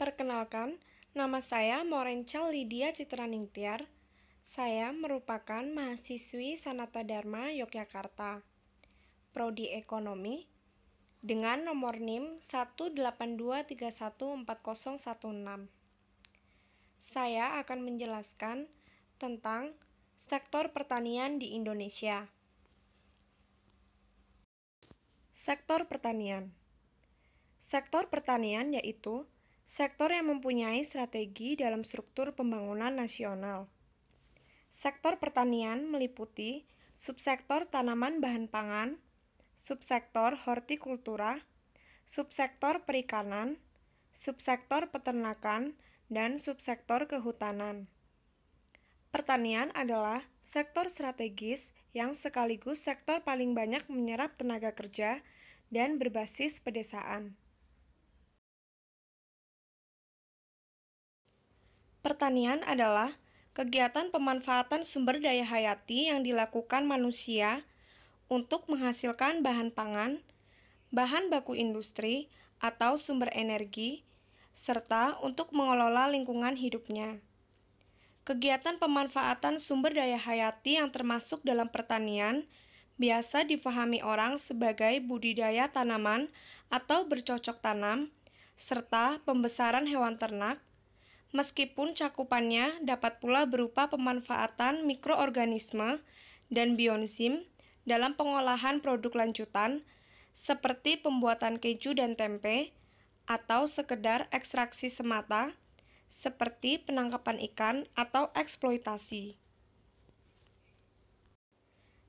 Perkenalkan, nama saya Morencal Lydia Citraningtyar. Saya merupakan mahasiswi Sanata Dharma Yogyakarta, Prodi Ekonomi, dengan nomor NIM 182314016. Saya akan menjelaskan tentang sektor pertanian di Indonesia. Sektor pertanian. Sektor pertanian yaitu sektor yang mempunyai strategi dalam struktur pembangunan nasional. Sektor pertanian meliputi subsektor tanaman bahan pangan, subsektor hortikultura, subsektor perikanan, subsektor peternakan, dan subsektor kehutanan. Pertanian adalah sektor strategis yang sekaligus sektor paling banyak menyerap tenaga kerja dan berbasis pedesaan. Pertanian adalah kegiatan pemanfaatan sumber daya hayati yang dilakukan manusia untuk menghasilkan bahan pangan, bahan baku industri, atau sumber energi, serta untuk mengelola lingkungan hidupnya. Kegiatan pemanfaatan sumber daya hayati yang termasuk dalam pertanian biasa difahami orang sebagai budidaya tanaman atau bercocok tanam, serta pembesaran hewan ternak, meskipun cakupannya dapat pula berupa pemanfaatan mikroorganisme dan bioenzim dalam pengolahan produk lanjutan, seperti pembuatan keju dan tempe, atau sekedar ekstraksi semata, seperti penangkapan ikan atau eksploitasi.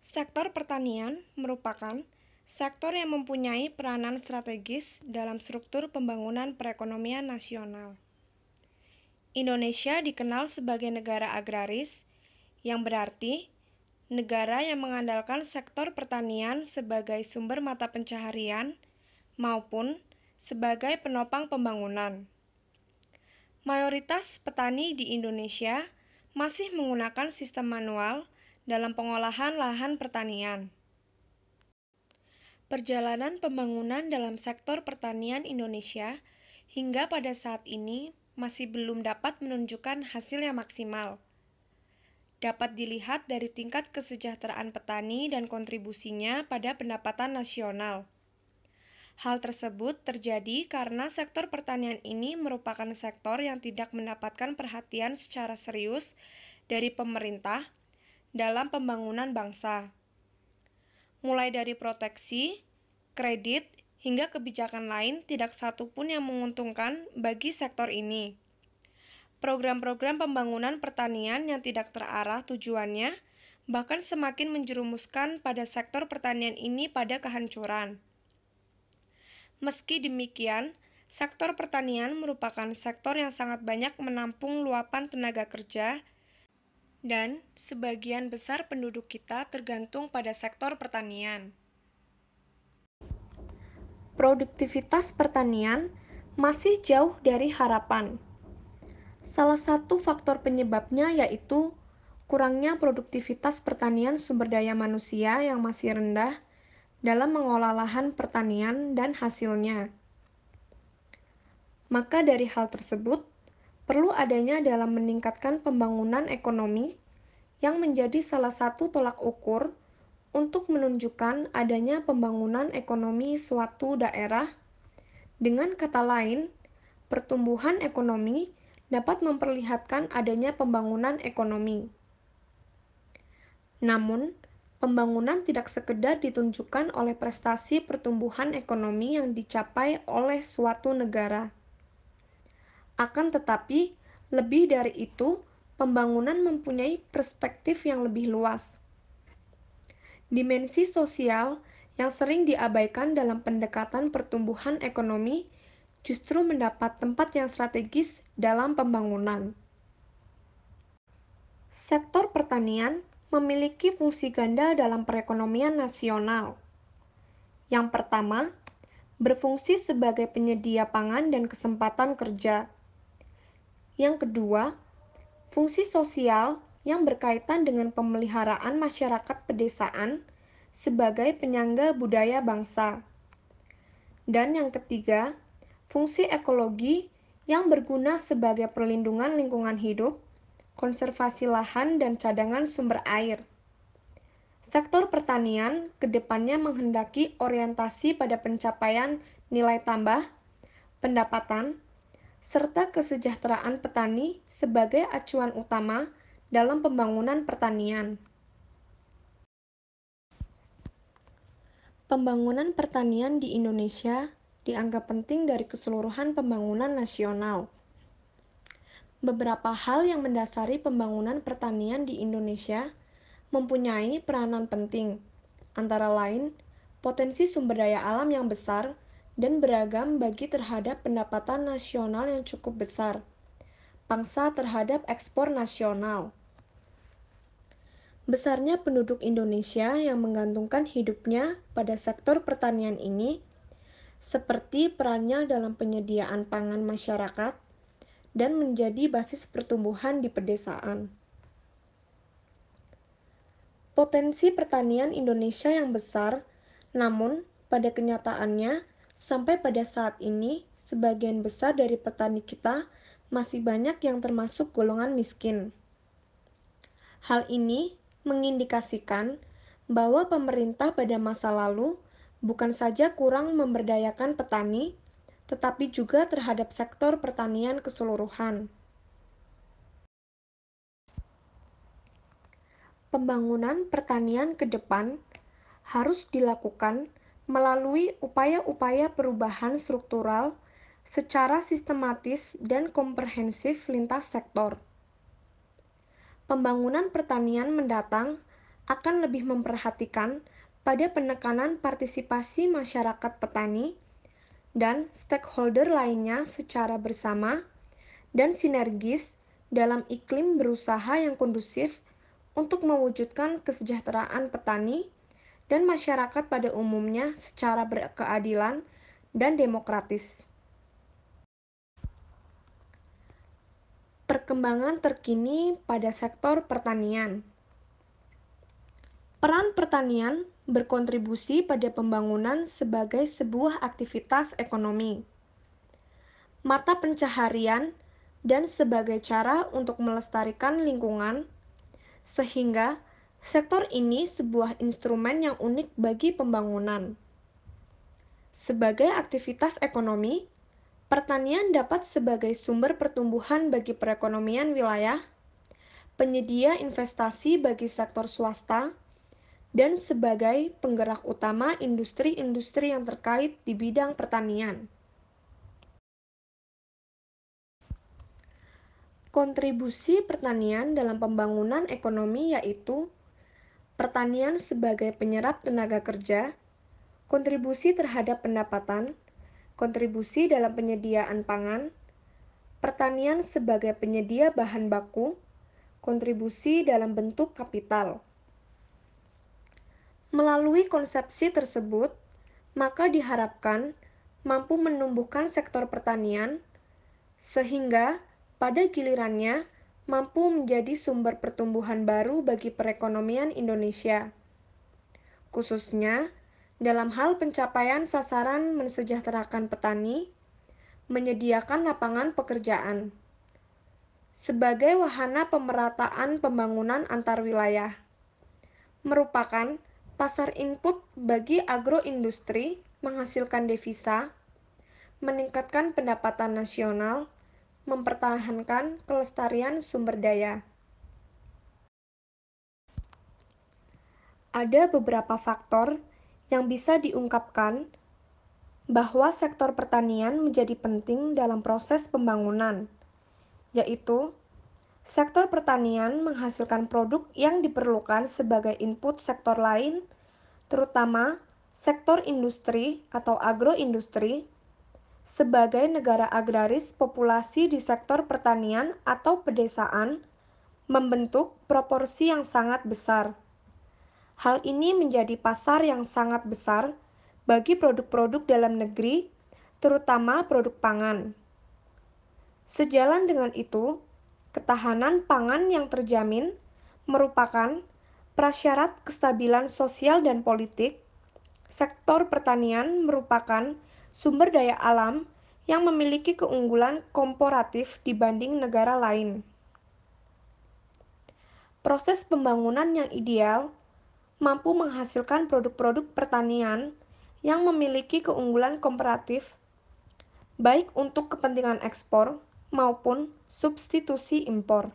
Sektor pertanian merupakan sektor yang mempunyai peranan strategis dalam struktur pembangunan perekonomian nasional. Indonesia dikenal sebagai negara agraris, yang berarti negara yang mengandalkan sektor pertanian sebagai sumber mata pencaharian maupun sebagai penopang pembangunan. Mayoritas petani di Indonesia masih menggunakan sistem manual dalam pengolahan lahan pertanian. Perjalanan pembangunan dalam sektor pertanian Indonesia hingga pada saat ini masih belum dapat menunjukkan hasil yang maksimal. Dapat dilihat dari tingkat kesejahteraan petani dan kontribusinya pada pendapatan nasional. Hal tersebut terjadi karena sektor pertanian ini merupakan sektor yang tidak mendapatkan perhatian secara serius dari pemerintah dalam pembangunan bangsa. Mulai dari proteksi, kredit, hingga kebijakan lain tidak satu pun yang menguntungkan bagi sektor ini. Program-program pembangunan pertanian yang tidak terarah tujuannya bahkan semakin menjerumuskan pada sektor pertanian ini pada kehancuran. Meski demikian, sektor pertanian merupakan sektor yang sangat banyak menampung luapan tenaga kerja dan sebagian besar penduduk kita tergantung pada sektor pertanian. Produktivitas pertanian masih jauh dari harapan. Salah satu faktor penyebabnya yaitu kurangnya produktivitas pertanian sumber daya manusia yang masih rendah dalam mengolah lahan pertanian dan hasilnya. Maka dari hal tersebut, perlu adanya dalam meningkatkan pembangunan ekonomi yang menjadi salah satu tolak ukur untuk menunjukkan adanya pembangunan ekonomi suatu daerah. Dengan kata lain, pertumbuhan ekonomi dapat memperlihatkan adanya pembangunan ekonomi. Namun, pembangunan tidak sekedar ditunjukkan oleh prestasi pertumbuhan ekonomi yang dicapai oleh suatu negara. Akan tetapi, lebih dari itu, pembangunan mempunyai perspektif yang lebih luas. Dimensi sosial yang sering diabaikan dalam pendekatan pertumbuhan ekonomi justru mendapat tempat yang strategis dalam pembangunan. Sektor pertanian memiliki fungsi ganda dalam perekonomian nasional. Yang pertama, berfungsi sebagai penyedia pangan dan kesempatan kerja. Yang kedua, fungsi sosial yang berkaitan dengan pemeliharaan masyarakat pedesaan sebagai penyangga budaya bangsa. Dan yang ketiga, fungsi ekologi yang berguna sebagai perlindungan lingkungan hidup, konservasi lahan, dan cadangan sumber air. Sektor pertanian ke depannya menghendaki orientasi pada pencapaian nilai tambah, pendapatan, serta kesejahteraan petani sebagai acuan utama dalam pembangunan pertanian. Pembangunan pertanian di Indonesia dianggap penting dari keseluruhan pembangunan nasional. Beberapa hal yang mendasari pembangunan pertanian di Indonesia mempunyai peranan penting, antara lain potensi sumber daya alam yang besar dan beragam bagi terhadap pendapatan nasional yang cukup besar, pangsa terhadap ekspor nasional. Besarnya penduduk Indonesia yang menggantungkan hidupnya pada sektor pertanian ini, seperti perannya dalam penyediaan pangan masyarakat dan menjadi basis pertumbuhan di pedesaan. Potensi pertanian Indonesia yang besar, namun pada kenyataannya, sampai pada saat ini, sebagian besar dari petani kita masih banyak yang termasuk golongan miskin. Hal ini mengindikasikan bahwa pemerintah pada masa lalu bukan saja kurang memberdayakan petani, tetapi juga terhadap sektor pertanian keseluruhan. Pembangunan pertanian ke depan harus dilakukan melalui upaya-upaya perubahan struktural secara sistematis dan komprehensif lintas sektor. Pembangunan pertanian mendatang akan lebih memperhatikan pada penekanan partisipasi masyarakat petani dan stakeholder lainnya secara bersama dan sinergis dalam iklim berusaha yang kondusif untuk mewujudkan kesejahteraan petani dan masyarakat pada umumnya secara berkeadilan dan demokratis. Perkembangan terkini pada sektor pertanian. Peran pertanian berkontribusi pada pembangunan sebagai sebuah aktivitas ekonomi, mata pencaharian, dan sebagai cara untuk melestarikan lingkungan, sehingga sektor ini sebuah instrumen yang unik bagi pembangunan. Sebagai aktivitas ekonomi, pertanian dapat sebagai sumber pertumbuhan bagi perekonomian wilayah, penyedia investasi bagi sektor swasta, dan sebagai penggerak utama industri-industri yang terkait di bidang pertanian. Kontribusi pertanian dalam pembangunan ekonomi yaitu pertanian sebagai penyerap tenaga kerja, kontribusi terhadap pendapatan, kontribusi dalam penyediaan pangan, pertanian sebagai penyedia bahan baku, kontribusi dalam bentuk kapital. Melalui konsepsi tersebut, maka diharapkan mampu menumbuhkan sektor pertanian, sehingga pada gilirannya mampu menjadi sumber pertumbuhan baru bagi perekonomian Indonesia, khususnya dalam hal pencapaian sasaran mensejahterakan petani, menyediakan lapangan pekerjaan, sebagai wahana pemerataan pembangunan antar wilayah, merupakan pasar input bagi agroindustri menghasilkan devisa, meningkatkan pendapatan nasional, mempertahankan kelestarian sumber daya. Ada beberapa faktor yang bisa diungkapkan bahwa sektor pertanian menjadi penting dalam proses pembangunan, yaitu sektor pertanian menghasilkan produk yang diperlukan sebagai input sektor lain, terutama sektor industri atau agroindustri. Sebagai negara agraris, populasi di sektor pertanian atau pedesaan membentuk proporsi yang sangat besar. Hal ini menjadi pasar yang sangat besar bagi produk-produk dalam negeri, terutama produk pangan. Sejalan dengan itu, ketahanan pangan yang terjamin merupakan prasyarat kestabilan sosial dan politik. Sektor pertanian merupakan sumber daya alam yang memiliki keunggulan komparatif dibanding negara lain. Proses pembangunan yang ideal mampu menghasilkan produk-produk pertanian yang memiliki keunggulan komparatif, baik untuk kepentingan ekspor maupun substitusi impor.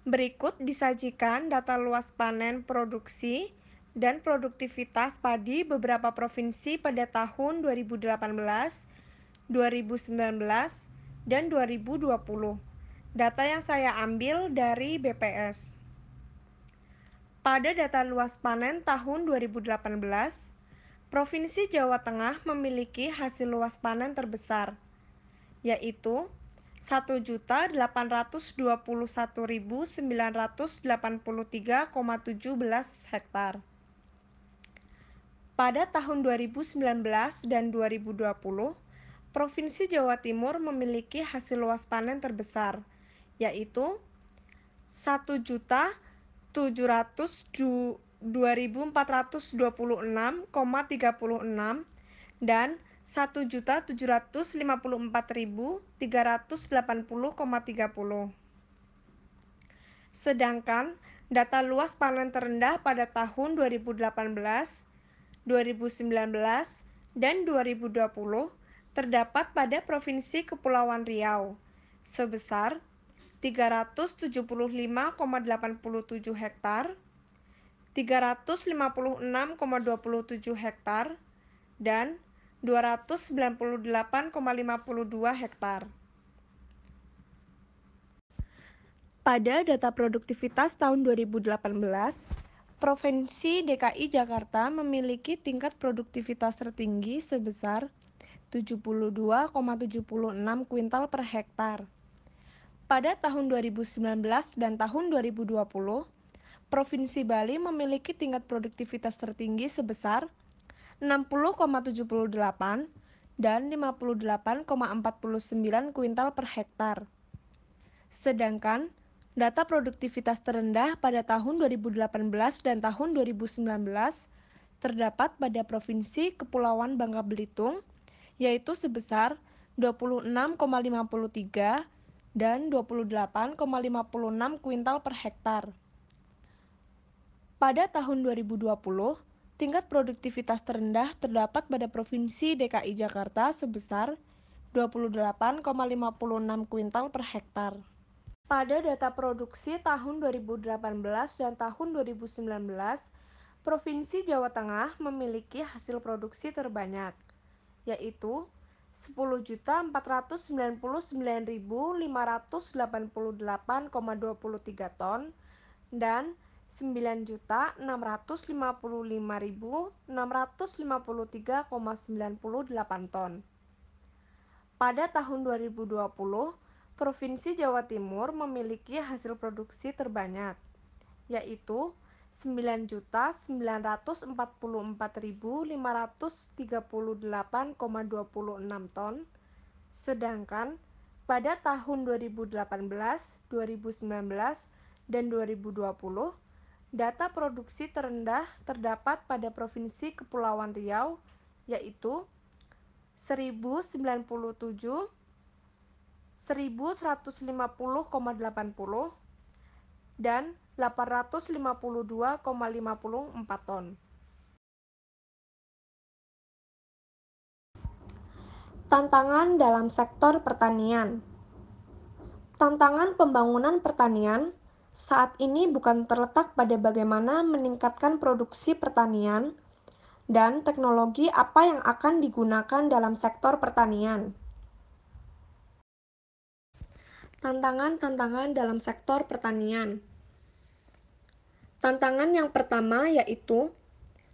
Berikut disajikan data luas panen produksi dan produktivitas padi beberapa provinsi pada tahun 2018, 2019, dan 2020. Data yang saya ambil dari BPS. Pada data luas panen tahun 2018, Provinsi Jawa Tengah memiliki hasil luas panen terbesar, yaitu 1.821.983,17 hektar. Pada tahun 2019 dan 2020, Provinsi Jawa Timur memiliki hasil luas panen terbesar, yaitu 1.2.426,36 dan 1.754.380,30. Sedangkan data luas panen terendah pada tahun 2018, 2019, dan 2020 terdapat pada Provinsi Kepulauan Riau sebesar 375,87 hektar, 356,27 hektar, dan 298,52 hektar. Pada data produktivitas tahun 2018, Provinsi DKI Jakarta memiliki tingkat produktivitas tertinggi sebesar 72,76 kuintal per hektar. Pada tahun 2019 dan tahun 2020, Provinsi Bali memiliki tingkat produktivitas tertinggi sebesar 60,78 dan 58,49 kuintal per hektar. Sedangkan data produktivitas terendah pada tahun 2018 dan tahun 2019 terdapat pada Provinsi Kepulauan Bangka Belitung, yaitu sebesar 26,53 dan 28,56 kuintal per hektar. Pada tahun 2020, tingkat produktivitas terendah terdapat pada Provinsi DKI Jakarta sebesar 28,56 kuintal per hektar. Pada data produksi tahun 2018 dan tahun 2019, Provinsi Jawa Tengah memiliki hasil produksi terbanyak, yaitu 10.499.588,23 ton dan 9.655.653,98 ton. Pada tahun 2020, Provinsi Jawa Timur memiliki hasil produksi terbanyak, yaitu 9.944.538,26 ton, sedangkan pada tahun 2018, 2019, dan 2020, data produksi terendah terdapat pada Provinsi Kepulauan Riau, yaitu 1.097, 1.150,80, dan 852,54 ton. Tantangan dalam sektor pertanian. Tantangan pembangunan pertanian saat ini bukan terletak pada bagaimana meningkatkan produksi pertanian dan teknologi apa yang akan digunakan dalam sektor pertanian. Tantangan-tantangan dalam sektor pertanian. Tantangan yang pertama yaitu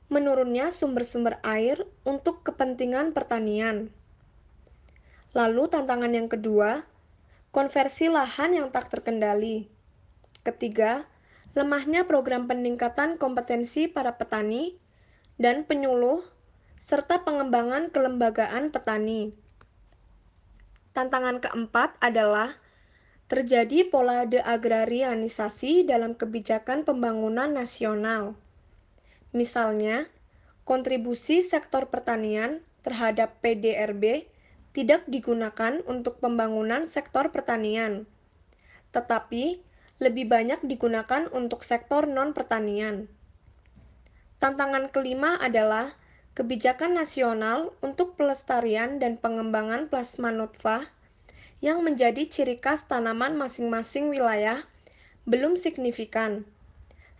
menurunnya sumber-sumber air untuk kepentingan pertanian. Lalu tantangan yang kedua, konversi lahan yang tak terkendali. Ketiga, lemahnya program peningkatan kompetensi para petani dan penyuluh serta pengembangan kelembagaan petani. Tantangan keempat adalah terjadi pola deagrarianisasi dalam kebijakan pembangunan nasional. Misalnya, kontribusi sektor pertanian terhadap PDRB tidak digunakan untuk pembangunan sektor pertanian, tetapi lebih banyak digunakan untuk sektor non-pertanian. Tantangan kelima adalah kebijakan nasional untuk pelestarian dan pengembangan plasma nutfah yang menjadi ciri khas tanaman masing-masing wilayah belum signifikan,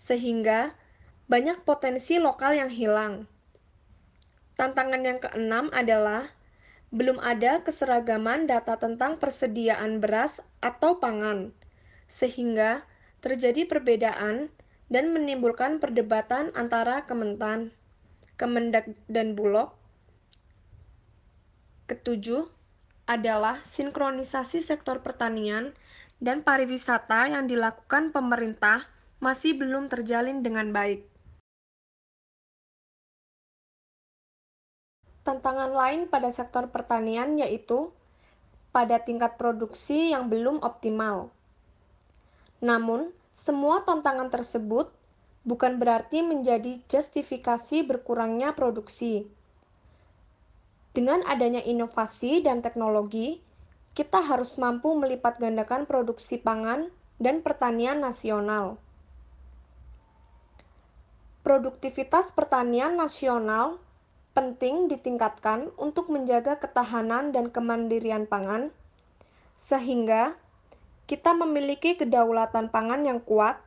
sehingga banyak potensi lokal yang hilang. Tantangan yang keenam adalah belum ada keseragaman data tentang persediaan beras atau pangan, sehingga terjadi perbedaan dan menimbulkan perdebatan antara Kementan, Kemendak, dan Bulog. Ketujuh adalah sinkronisasi sektor pertanian dan pariwisata yang dilakukan pemerintah masih belum terjalin dengan baik. Tantangan lain pada sektor pertanian yaitu pada tingkat produksi yang belum optimal. Namun, semua tantangan tersebut bukan berarti menjadi justifikasi berkurangnya produksi. Dengan adanya inovasi dan teknologi, kita harus mampu melipat gandakan produksi pangan dan pertanian nasional. Produktivitas pertanian nasional penting ditingkatkan untuk menjaga ketahanan dan kemandirian pangan, sehingga kita memiliki kedaulatan pangan yang kuat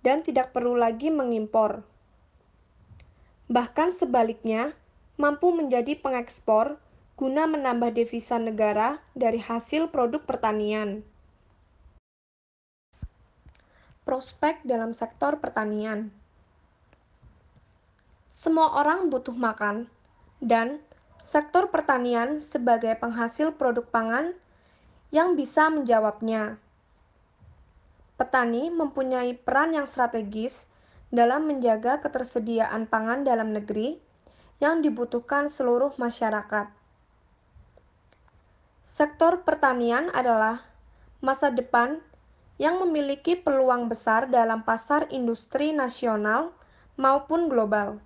dan tidak perlu lagi mengimpor. Bahkan sebaliknya, mampu menjadi pengekspor guna menambah devisa negara dari hasil produk pertanian. Prospek dalam sektor pertanian. Semua orang butuh makan, dan sektor pertanian sebagai penghasil produk pangan yang bisa menjawabnya. Petani mempunyai peran yang strategis dalam menjaga ketersediaan pangan dalam negeri yang dibutuhkan seluruh masyarakat. Sektor pertanian adalah masa depan yang memiliki peluang besar dalam pasar industri nasional maupun global.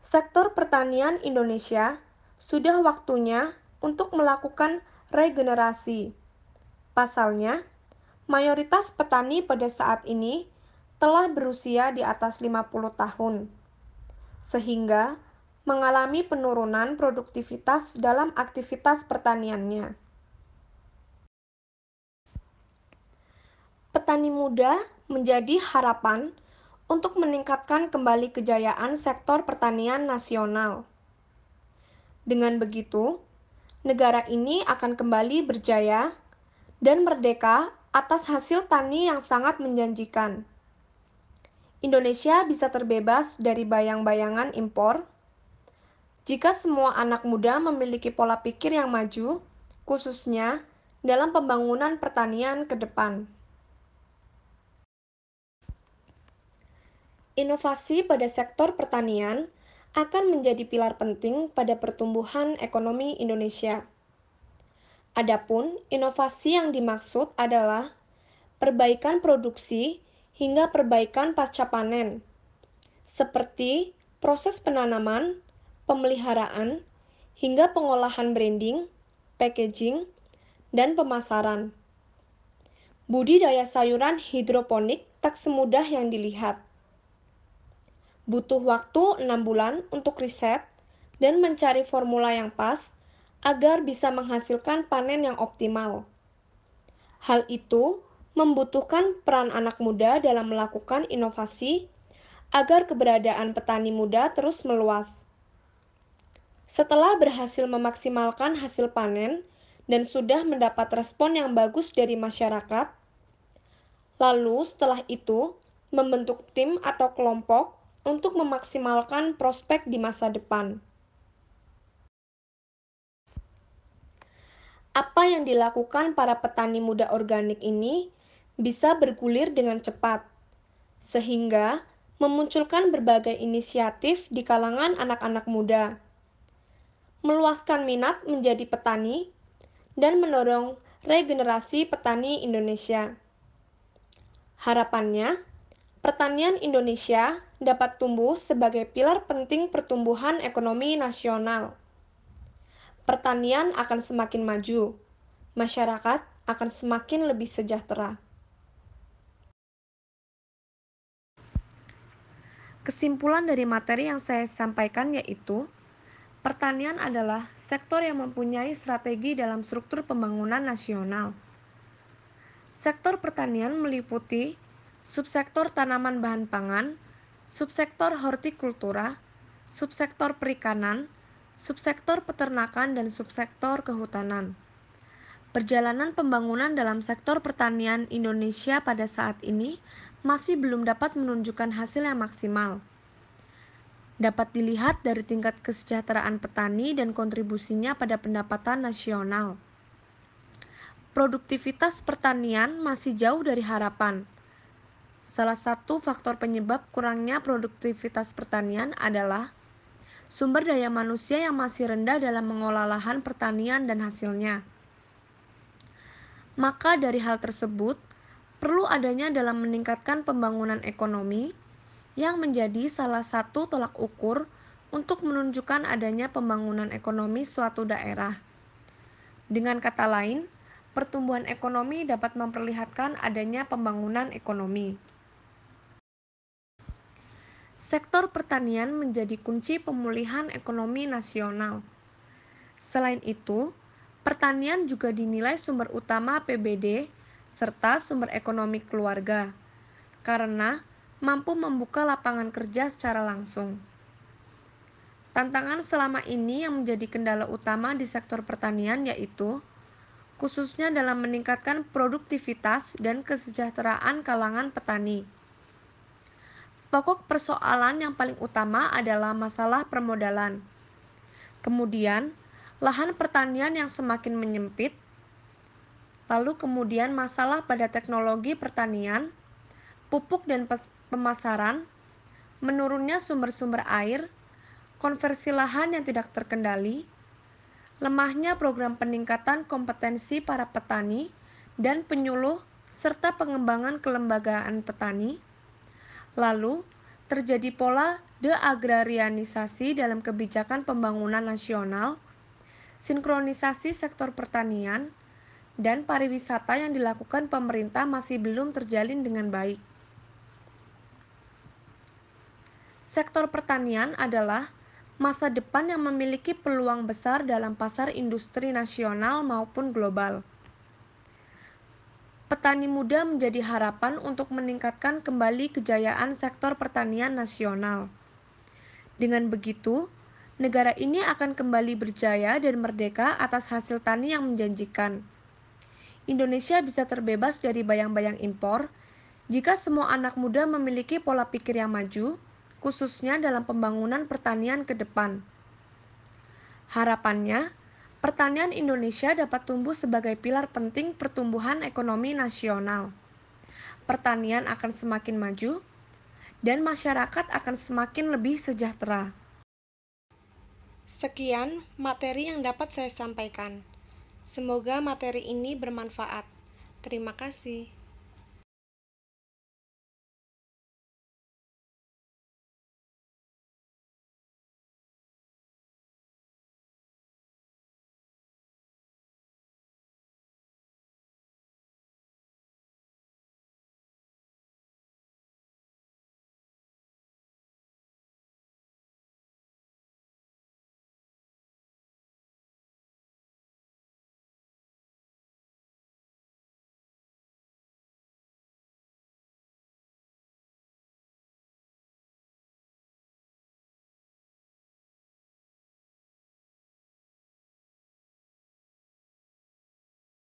Sektor pertanian Indonesia sudah waktunya untuk melakukan regenerasi. Pasalnya, mayoritas petani pada saat ini telah berusia di atas 50 tahun, sehingga mengalami penurunan produktivitas dalam aktivitas pertaniannya. Petani muda menjadi harapan untuk meningkatkan kembali kejayaan sektor pertanian nasional. Dengan begitu, negara ini akan kembali berjaya dan merdeka atas hasil tani yang sangat menjanjikan. Indonesia bisa terbebas dari bayang-bayangan impor jika semua anak muda memiliki pola pikir yang maju, khususnya dalam pembangunan pertanian ke depan. Inovasi pada sektor pertanian akan menjadi pilar penting pada pertumbuhan ekonomi Indonesia. Adapun inovasi yang dimaksud adalah perbaikan produksi hingga perbaikan pasca panen, seperti proses penanaman, pemeliharaan, hingga pengolahan branding, packaging, dan pemasaran. Budidaya sayuran hidroponik tak semudah yang dilihat. Butuh waktu 6 bulan untuk riset dan mencari formula yang pas agar bisa menghasilkan panen yang optimal. Hal itu membutuhkan peran anak muda dalam melakukan inovasi agar keberadaan petani muda terus meluas. Setelah berhasil memaksimalkan hasil panen dan sudah mendapat respon yang bagus dari masyarakat, lalu setelah itu membentuk tim atau kelompok untuk memaksimalkan prospek di masa depan. Apa yang dilakukan para petani muda organik ini bisa bergulir dengan cepat, sehingga memunculkan berbagai inisiatif di kalangan anak-anak muda, meluaskan minat menjadi petani, dan mendorong regenerasi petani Indonesia. Harapannya, pertanian Indonesia dapat tumbuh sebagai pilar penting pertumbuhan ekonomi nasional. Pertanian akan semakin maju, masyarakat akan semakin lebih sejahtera. Kesimpulan dari materi yang saya sampaikan yaitu, pertanian adalah sektor yang mempunyai strategi dalam struktur pembangunan nasional. Sektor pertanian meliputi subsektor tanaman bahan pangan, subsektor hortikultura, subsektor perikanan, subsektor peternakan, dan subsektor kehutanan. Perjalanan pembangunan dalam sektor pertanian Indonesia pada saat ini masih belum dapat menunjukkan hasil yang maksimal. Dapat dilihat dari tingkat kesejahteraan petani dan kontribusinya pada pendapatan nasional. Produktivitas pertanian masih jauh dari harapan. Salah satu faktor penyebab kurangnya produktivitas pertanian adalah sumber daya manusia yang masih rendah dalam mengolah lahan pertanian dan hasilnya. Maka dari hal tersebut, perlu adanya dalam meningkatkan pembangunan ekonomi yang menjadi salah satu tolak ukur untuk menunjukkan adanya pembangunan ekonomi suatu daerah. Dengan kata lain, pertumbuhan ekonomi dapat memperlihatkan adanya pembangunan ekonomi. Sektor pertanian menjadi kunci pemulihan ekonomi nasional. Selain itu, pertanian juga dinilai sumber utama APBD serta sumber ekonomi keluarga, karena mampu membuka lapangan kerja secara langsung. Tantangan selama ini yang menjadi kendala utama di sektor pertanian yaitu, khususnya dalam meningkatkan produktivitas dan kesejahteraan kalangan petani. Pokok persoalan yang paling utama adalah masalah permodalan. Kemudian, lahan pertanian yang semakin menyempit, lalu kemudian masalah pada teknologi pertanian, pupuk dan pemasaran, menurunnya sumber-sumber air, konversi lahan yang tidak terkendali, lemahnya program peningkatan kompetensi para petani dan penyuluh serta pengembangan kelembagaan petani. Lalu, terjadi pola deagrarianisasi dalam kebijakan pembangunan nasional, sinkronisasi sektor pertanian, dan pariwisata yang dilakukan pemerintah masih belum terjalin dengan baik. Sektor pertanian adalah masa depan yang memiliki peluang besar dalam pasar industri nasional maupun global. Petani muda menjadi harapan untuk meningkatkan kembali kejayaan sektor pertanian nasional. Dengan begitu, negara ini akan kembali berjaya dan merdeka atas hasil tani yang menjanjikan. Indonesia bisa terbebas dari bayang-bayang impor jika semua anak muda memiliki pola pikir yang maju, khususnya dalam pembangunan pertanian ke depan. Harapannya, pertanian Indonesia dapat tumbuh sebagai pilar penting pertumbuhan ekonomi nasional. Pertanian akan semakin maju, dan masyarakat akan semakin lebih sejahtera. Sekian materi yang dapat saya sampaikan. Semoga materi ini bermanfaat. Terima kasih.